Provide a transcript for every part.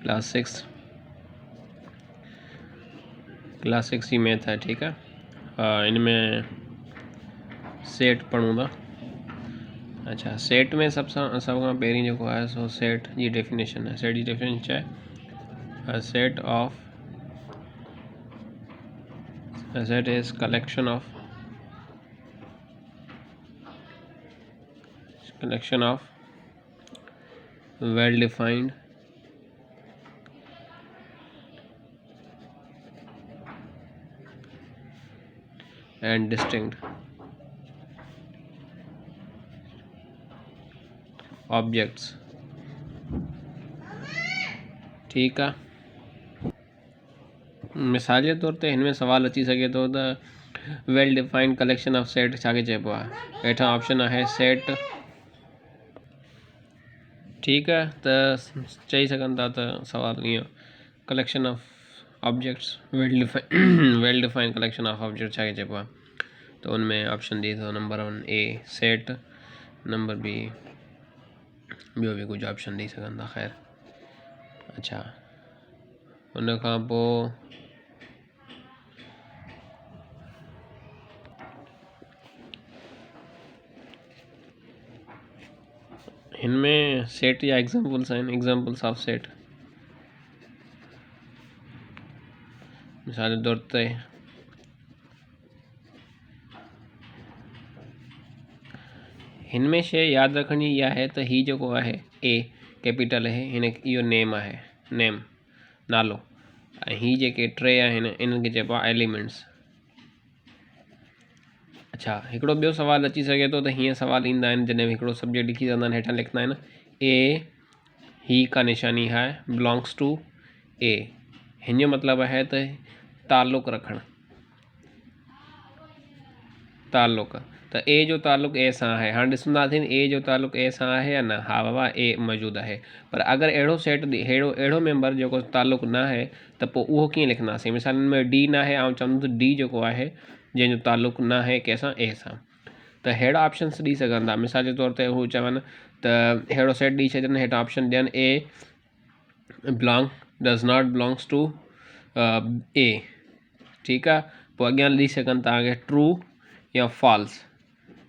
Class 6 जी math है, ठीक है। इनमें सेट पढ़ूँ था। अच्छा, सेट में सब खां पहिरीं जेको आहे सो सेट जी डेफिनेशन है। सेट जी डेफिनेशन छा आहे? Set is collection of well defined and distinct objects, ठीक है। मिसाल जे तौर ते हिन में सवाल अची सके थो त वेल डिफाइंड कलेक्शन ऑफ सेट छाखे चइबो आहे। हेठां ऑप्शन आहे सेट, ठीक है। त चई सघनि था त सवाल ईअं collection of objects well defined collection of object छाखे चइबो आहे। तो उनमें ऑप्शन दी अथव number 1 a set, number B ॿियो बि कुझु ऑप्शन ॾेई सघनि था। ख़ैर, अच्छा, उन खां पोइ हिन में सेट या एग्जाम्पल्स आहिनि। एग्जाम्पल्स ऑफ सेट, मिसाल जे तौर ते हिन में शइ यादि रखणी इहा आहे त हीउ जेको आहे ए कैपिटल आहे, हिन इहो नेम आहे, नेम नालो, ऐं हीअ जेके टे आहिनि इन्हनि खे चइबो आहे एलिमेंट्स। अच्छा, हिकिड़ो ॿियो सवाल अची सघे थो त हीअं सवाल ईंदा आहिनि जॾहिं हिकिड़ो सब्जेक्ट लिखी सघंदा आहिनि, हेठां लिखंदा आहिनि ए ही का निशानी है बिलोंग्स टू ए। हिन जो मतिलबु आहे त ताल्लुक़ रखणु, ताल्लुक़। त ए जो ताल्लुक़ ए सां आहे। हाणे ॾिसंदासीं ए जो ताल्लुक़ ए सां आहे या न। हा बाबा, ए मौजूदु आहे। पर अगरि अहिड़ो सेट अहिड़ो मेंबर जेको ताल्लुक़ न आहे त पोइ उहो कीअं लिखंदासीं? मिसाल में डी न आहे, ऐं चवंदुसि डी जेको आहे जंहिंजो ताल्लुक़ न आहे कंहिंसां, ए सां, त अहिड़ा ऑप्शन्स ॾेई सघनि था। मिसाल जे तौर ते हू चवनि त अहिड़ो सेट ॾेई छॾनि, हेठां ऑप्शन ॾियनि ए डज़ नॉट बिलोंग्स टू ए, ठीकु आहे। पोइ अॻियां ॾेई सघनि तव्हांखे ट्रू या फॉल्स।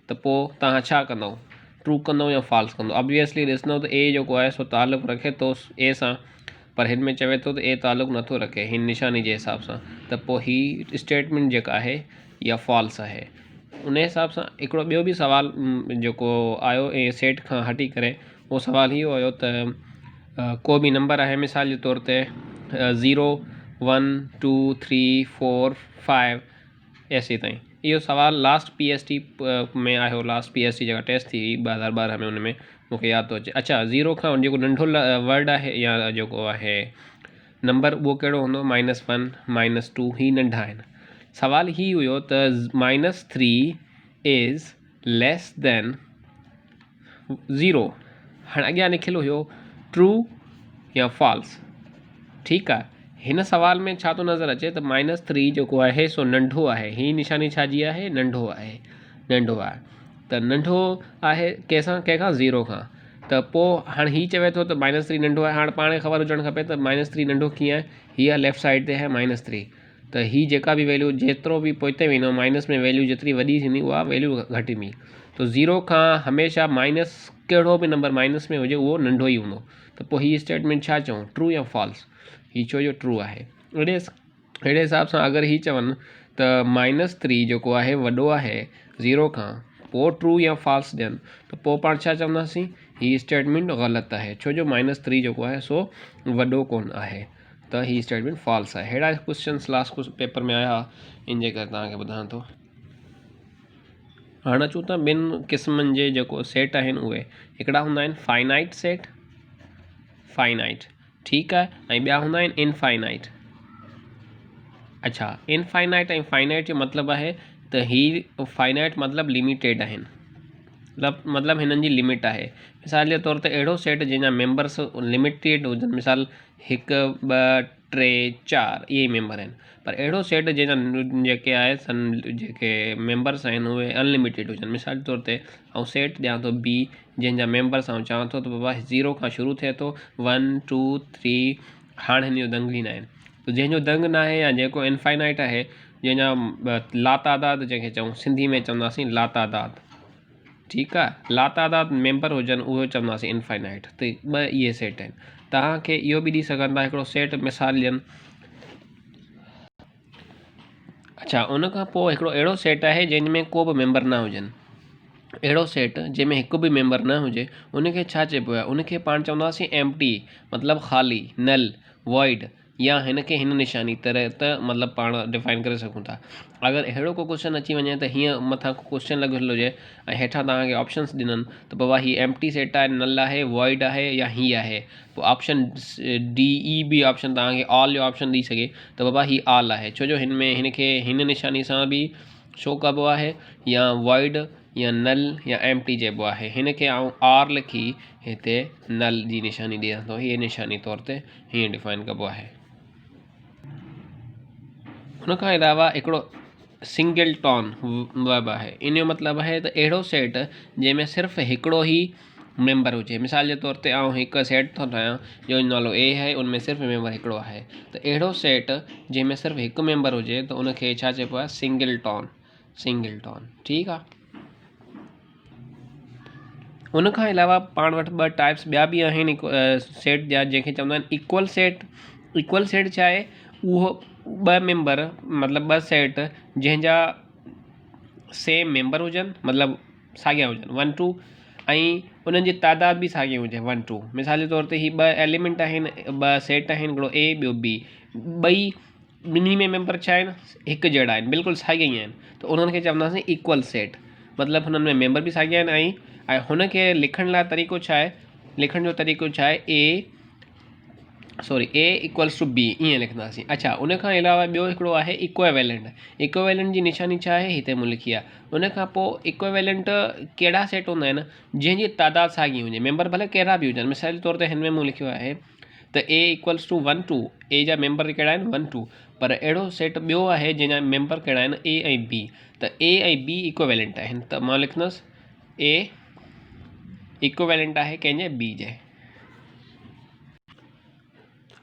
त पोइ तव्हां छा कंदव? ट्रू कंदव या फॉल्स कंदव? ऑब्वियसली ॾिसंदव त ए जेको आहे सो ताल्लुक़ रखे थो ए सां, पर हिन में चवे थो त ए ताल्लुक़ नथो रखे हिन निशानी जे हिसाब सां। त पोइ ही स्टेटमेंट जेका आहे इहा फॉल्स आहे। उन हिसाब सां हिकिड़ो ॿियो बि सवाल जेको आयो ए सेट खां हटी करे, उहो सवाल इहो हुयो त को बि नंबर आहे, मिसाल जे तौर ते 0 1 2 3 4 5 ऐसे ताईं। इहो सवाल लास्ट PST में आयो, लास्ट PST जेका टेस्ट थी हुई 2012 में, उन में मूंखे यादि थो अचे। अच्छा, 0 खां जेको नंढो वर्ड आहे या जेको आहे नंबर, उहो कहिड़ो हूंदो? -1 -2, ही नंढा आहिनि। सवाल ही हुयो त -3 इज़ लेस देन 0। हाणे अॻियां लिखियलु हुयो ट्रू या फॉल्स, ठीकु आहे। हिन सवाल में छा थो नज़र अचे त -3 जेको आहे सो नंढो आहे। ही निशानी छा जी आहे? नंढो आहे, नंढो आहे। त नंढो आहे कंहिंसां? कंहिंखां? 0 खां। त पोइ हाणे हीअ चवे थो त -3 नंढो आहे। हाणे पाण खे ख़बर हुजणु खपे त -3 नंढो कीअं आहे। हीअ लेफ्ट साइड ते आहे -3, त हीअ जेका बि वैल्यू जेतिरो बि पोइते वेंदो माइनस में, वैल्यू जेतिरी वॾी थींदी उहा वैल्यू घटिंदी। तो 0 खां हमेशह माइनस, कहिड़ो बि नंबर माइनस में हुजे उहो नंढो ई हूंदो। त पोइ हीअ स्टेटमेंट छा चऊं? ट्रू या फॉल्स? हीअ छो जो ट्रू आहे। अहिड़े हिसाब सां अगरि हीअ चवनि त -3 जेको आहे वॾो आहे 0 खां, पोइ ट्रू या फॉल्स ॾियनि, त पोइ पाण छा चवंदासीं? हीअ स्टेटमेंट ग़लति आहे, छो जो -3 जेको आहे सो वॾो कोन आहे, त हीअ स्टेटमेंट फॉल्स आहे। अहिड़ा क्वेश्चन्स लास्ट पेपर में आया, इन जे करे तव्हांखे ॿुधायां थो। हाणे अचूं था ॿिनि क़िस्मनि जे जेको सेट आहिनि उहे। हिकिड़ा हूंदा आहिनि फाइनाइट सेट, फाइनाइट, ठीकु आहे, ऐं ॿिया हूंदा आहिनि इनफाइनाइट। अच्छा, इनफाइनाइट ऐं फाइनाइट जो मतिलबु आहे त ही फाइनाइट मतिलबु लिमिटेड आहिनि, मतलब हिननि जी लिमिट आहे। मिसाल जे तौर ते अहिड़ो सेट जंहिंजा मेंबर्स लिमिटेड हुजनि, मिसाल 1 2 3 4 इहे ई मेंबर आहिनि, पर अहिड़ो सेट जंहिंजा जेके आहे जेके मेंबर्स आहिनि उहे अनलिमिटेड हुजनि। मिसाल जे तौर ते ऐं सेट ॾियां थो बी जंहिंजा मेंबर्स ऐं चवां थो त बाबा 0 खां शुरू थिए थो 1 2 3, हाणे हिन जो दंग ई न आहिनि। त जंहिंजो दंग न आहे या जेको इनफाइनाइट आहे, जंहिंजा लातादाद जंहिंखे चऊं, सिंधी में चवंदासीं लातादाद, ठीकु आहे, लातादाद मेंबर हुजनि उहो चवंदासीं इनफाइनाइट। त 2 इहे सेट आहिनि। तव्हांखे इहो बि ॾेई सघंदा हिकिड़ो सेट मिसाल ॾियनि। अच्छा, उन खां पोइ हिकिड़ो अहिड़ो सेट आहे जंहिंमें को बि मेंबर न हुजनि। अहिड़ो सेट जंहिंमें हिकु बि मेंबर न हुजे उनखे छा चइबो आहे, उनखे पाण चवंदासीं एम्प्टी, मतिलबु ख़ाली, नल, वॉइड, या हिनखे हिन निशानी तरह त मतिलबु पाण डिफाइन करे सघूं था। अगरि अहिड़ो को क्वेश्चन अची वञे त हीअं मथां क्वेश्चन लॻियल हुजे ऐं हेठां तव्हांखे ऑप्शन्स ॾिननि त बाबा हीअ एम्प्टी सेट आहे, नल आहे, वॉइड आहे या हीअ आहे, पोइ ऑप्शन डी ई बि ऑप्शन तव्हांखे ऑल जो ऑप्शन ॾेई सघे त बाबा हीअ ऑल आहे, छो जो हिन में हिनखे हिन निशानी सां बि शो कबो आहे, या वॉइड या नल या एम्प्टी चइबो आहे। हिनखे आउं आर लिखी हिते नल जी निशानी ॾियां थो, हीअ निशानी तौर ते हीअं डिफाइन कबो आहे। हुन खां अलावा हिकिड़ो सिंगलटॉन वर्ब आहे। इन जो मतिलबु आहे त अहिड़ो सेट जंहिंमें सिर्फ़ु हिकिड़ो ई मेंबर हुजे। मिसाल जे तौर ते आउं हिकु सेट थो ठाहियां जो नालो ए आहे, उनमें सिर्फ़ु मेंबर हिकिड़ो आहे, त अहिड़ो सेट जंहिंमें सिर्फ़ु हिकु मेंबर हुजे त उनखे छा चइबो आहे, सिंगलटॉन, सिंगलटॉन, ठीकु आहे। उन खां अलावा पाण वटि ॿ टाइप्स ॿिया बि आहिनि सेट जा, जंहिंखे चवंदा आहिनि इक्वल सेट। इक्वल सेट छा आहे, उहो ॿ मेंबर मतिलबु ॿ सेट जंहिंजा सेम मेंबर हुजनि, मतिलबु साॻिया हुजनि 1 2, ऐं उन्हनि जी तादाद बि साॻी हुजे 1 2। मिसाल जे तौर ते ही 2 एलिमेंट आहिनि, 2 सेट आहिनि, हिकिड़ो ए ॿियो बी, ॿई ॿिन्ही में मेंबर छा आहिनि, हिकु जहिड़ा आहिनि, बिल्कुलु साॻिया ई आहिनि, त उन्हनि खे चवंदासीं इक्वल सेट। मतिलबु हुननि में मेंबर बि साॻिया आहिनि ऐं हुनखे लिखण लाइ तरीक़ो छा आहे, लिखण जो तरीक़ो छा आहे, ए इक्वल्स टू बी, ईअं लिखंदासीं। अच्छा, उन खां अलावा ॿियो हिकिड़ो आहे इक्विवेलेंट। इक्विवेलेंट जी निशानी छा आहे, हिते मूं लिखी आहे। उन खां पोइ इक्विवेलेंट कहिड़ा सेट हूंदा आहिनि, जंहिंजी तादाद साॻी हुजे, मेंबर भले कहिड़ा बि हुजनि। मिसाल जे तौर ते हिन में मूं लिखियो आहे त ए इक्वल्स टू 1 2, ए जा मेंबर कहिड़ा आहिनि 1 2, पर अहिड़ो सेट ॿियो आहे जंहिंजा मेंबर कहिड़ा आहिनि ए ऐं बी, त ए ऐं बी इक्विवेलेंट आहिनि, त मां लिखंदुसि ए इक्विवेलेंट आहे कंहिंजे बी जे।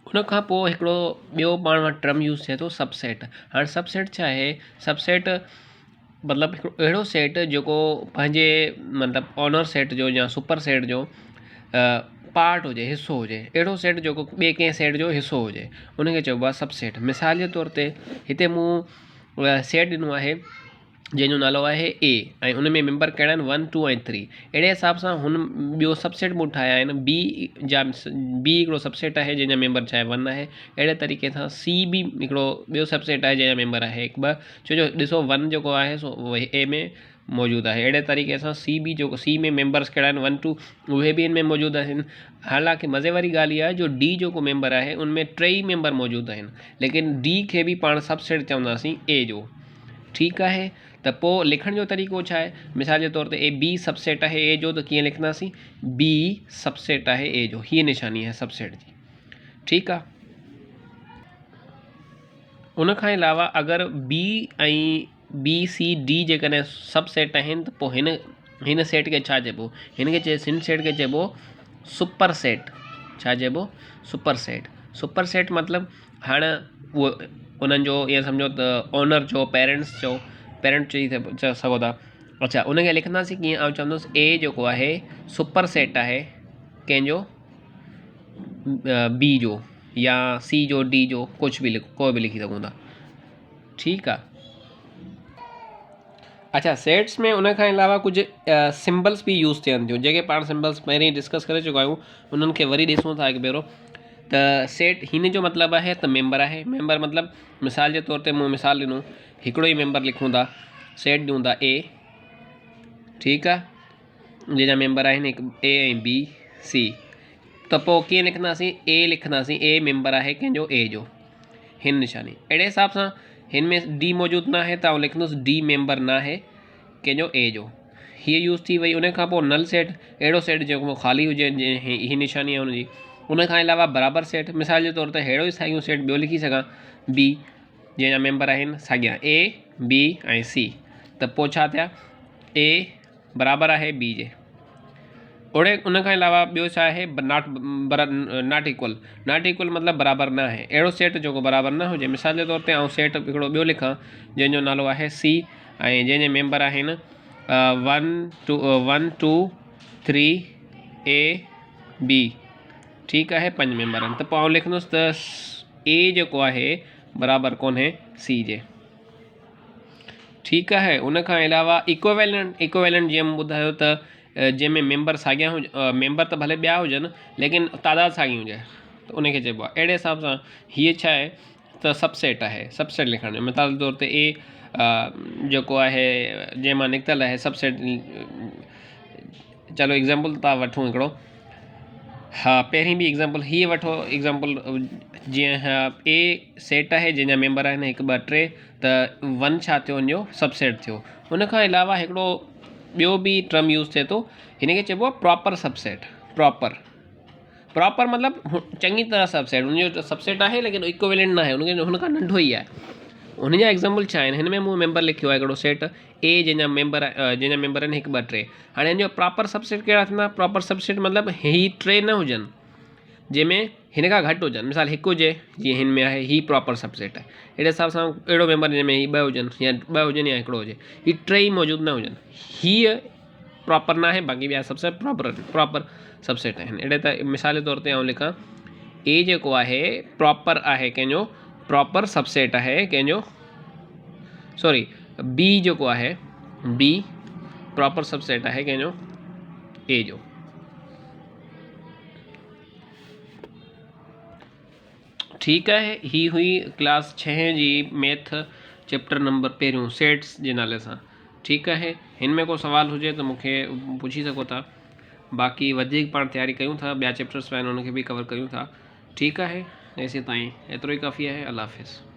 उन खां पोइ हिकिड़ो ॿियो पाण वटि टर्म यूज़ थिए थो, सबसेट। हाणे सबसेट छा आहे, सबसेट मतिलबु हिकिड़ो अहिड़ो सेट जेको पंहिंजे मतिलबु ऑनर सेट जो या सुपर सेट जो पार्ट हुजे, हिसो हुजे, अहिड़ो सेट जेको ॿिए कंहिं सेट जो हिसो हुजे, उनखे चइबो आहे सबसेट। मिसाल जे तौर ते हिते मूं सेट ॾिनो आहे जंहिंजो नालो आहे ए, ऐं उन में मेंबर कहिड़ा आहिनि 1 2 ऐं 3। अहिड़े हिसाब सां हुन ॿियो सबसेट मूं ठाहिया आहिनि, बी हिकिड़ो सबसेट आहे जंहिंजा मेंबर छा आहे 1 आहे। अहिड़े तरीक़े सां सी बि हिकिड़ो ॿियो सबसेट आहे जंहिंजा मेंबर आहे 1 2, छो जो ॾिसो 1 जेको आहे सो ए में मौजूदु आहे। अहिड़े तरीक़े सां सी बि जेको सी में मेंबर्स कहिड़ा आहिनि 1 2, उहे बि हिन में मौजूदु आहिनि। हालांकि मज़े वारी ॻाल्हि इहा आहे जो डी जेको मेंबर आहे उनमें 3 मेंबर मौजूदु आहिनि, लेकिन डी खे बि पाण सबसेट चवंदासीं ए जो, ठीकु आहे। त पोइ लिखण जो तरीक़ो छा आहे, मिसाल जे तौर ते ए बी सबसेट आहे ए जो, त कीअं लिखंदासीं, बी सबसेट आहे ए जो, हीअ निशानी आहे सबसेट जी, ठीकु आहे। उन खां अलावा अगरि बी ऐं बी सी डी जेकॾहिं सबसेट आहिनि त पोइ हिन सेट खे छा चइबो, हिन सेट खे चइबो सुपर सेट। छा चइबो, सुपर सेट। सुपर सेट मतिलबु हाणे उहो उन्हनि जो ईअं सम्झो त ओनर जो पेरेंट चई सघो था। अच्छा, उनखे लिखंदासीं कीअं, ऐं चवंदुसि ए जेको आहे सुपर सेट आहे कंहिंजो, बी जो या सी जो, डी जो, कुझु बि कोई बि लिखी सघूं था, ठीकु आहे। अच्छा, सेट्स में उन खां अलावा कुझु सिम्बल्स बि यूज़ थियनि थियूं, जेके पाण सिम्बल्स पहिरीं डिस्कस करे चुका आहियूं, उन्हनि खे वरी ॾिसूं था हिकु भेरो। त सेट हिन जो मतिलबु आहे त मेंबर आहे। मेंबर मतिलबु मिसाल जे तौर ते मूं मिसाल ॾिनो, हिकिड़ो ई मेंबर लिखूं था, सेट ॾियूं था ए, ठीकु आहे, जंहिंजा मेंबर आहिनि हिकु ए ऐं बी सी। त पोइ कीअं लिखंदासीं, ए लिखंदासीं, ए मेंबर आहे कंहिंजो ए जो, हिन निशानी। अहिड़े हिसाब सां हिन में डी मौजूदु न आहे त आउं लिखंदुसि डी मेंबर न आहे कंहिंजो ए जो, हीअ यूज़ थी वई। उन खां पोइ नल सेट, अहिड़ो सेट जेको ख़ाली हुजे, ही निशानी आहे हुनजी। उन खां अलावा बराबर सेट, मिसाल जे तौर ते अहिड़ो ई साॻियो सेट ॿियो लिखी सघां, बी जंहिंजा मेंबर आहिनि साॻिया ए बी ऐं सी, त पोइ छा थिया, ए बराबरि आहे बी जे। ओड़े उन खां अलावा ॿियो छा आहे, नॉट इक्वल। नॉट इक्वल मतिलबु बराबरि न आहे, अहिड़ो सेट जेको बराबरि न हुजे। मिसाल जे तौर ते आउं सेट हिकिड़ो ॿियो लिखां जंहिंजो नालो आहे सी ऐं जंहिंजे मेंबर आहिनि 1 2 3 ए बी, ठीकु आहे, 5 मेंबर आहिनि। त पोइ आउं लिखंदुसि त ए जेको आहे बराबरि कोन्हे सी जे, ठीकु आहे। उन खां अलावा इक्विवेलेंट जीअं मूं ॿुधायो त जंहिंमें मेंबर साॻिया मेंबर त भले ॿिया हुजनि लेकिन तादाद साॻी हुजे, त उनखे चइबो आहे। अहिड़े हिसाब सां हीअ छा आहे त सबसेट आहे। सबसेट लिखण जो मिसाल जे तौर ते ए जेको आहे जंहिंमां निकितल आहे सबसेट, चलो एग्ज़ाम्पल था वठूं हिकिड़ो, हा पहिरीं बि एग्ज़ाम्पल हीअ वठो। एग्ज़ाम्पल जीअं ए सेट आहे जंहिंजा मेंबर आहिनि 1 2 3, त 1 छा थियो, हुनजो सबसेट थियो। उन खां अलावा हिकिड़ो ॿियो बि टर्म यूज़ थिए थो, हिनखे चइबो आहे प्रॉपर सबसेट। प्रॉपर मतिलबु चङी तरह सबसेट, हुनजो सबसेट आहे लेकिन इक्विवेलेंट न आहे, हुन खां नंढो ई आहे। हुनजा एग्ज़ाम्पल छा आहिनि, हिन में मूं मेंबर लिखियो आहे हिकिड़ो सेट ए जंहिंजा मेंबर आहिनि 1 2 3, हाणे हिनजो प्रॉपर सबसेट कहिड़ा थींदा। प्रॉपर सबसेट मतिलबु ही 3 न हुजनि जंहिंमें हिन खां घटि हुजनि, मिसाल 1 हुजे जीअं हिन में आहे, ही प्रॉपर सबसेट आहे। अहिड़े हिसाब सां अहिड़ो मेंबर जंहिंमें ही 2 हुजनि या 2 हुजनि या हिकिड़ो हुजे, ही 3 ई मौजूदु न हुजनि, हीअ प्रॉपर न आहे, बाक़ी ॿिया सबसेट प्रॉपर सबसेट आहिनि। अहिड़े त मिसाल जे तौर ते आउं लिखां ए जेको आहे प्रॉपर आहे कंहिंजो, प्रॉपर सबसेट आहे कंहिंजो, सॉरी बी जेको आहे बी प्रॉपर सबसेट आहे कंहिंजो, ए जो। ठीकु आहे, ही हुई क्लास 6 जी मैथ चैप्टर नंबर पहिरियों सेट्स जे नाले सां। ठीकु आहे, हिन में को सवाल हुजे त मूंखे पुछी सघो था, बाक़ी वधीक पाण तयारी कयूं था, ॿिया चैप्टर्स आहिनि उनखे बि कवर कयूं था। ठीकु आहे, ऐसे ताईं एतिरो ई काफ़ी आहे। अल्लाह हाफ़िज़।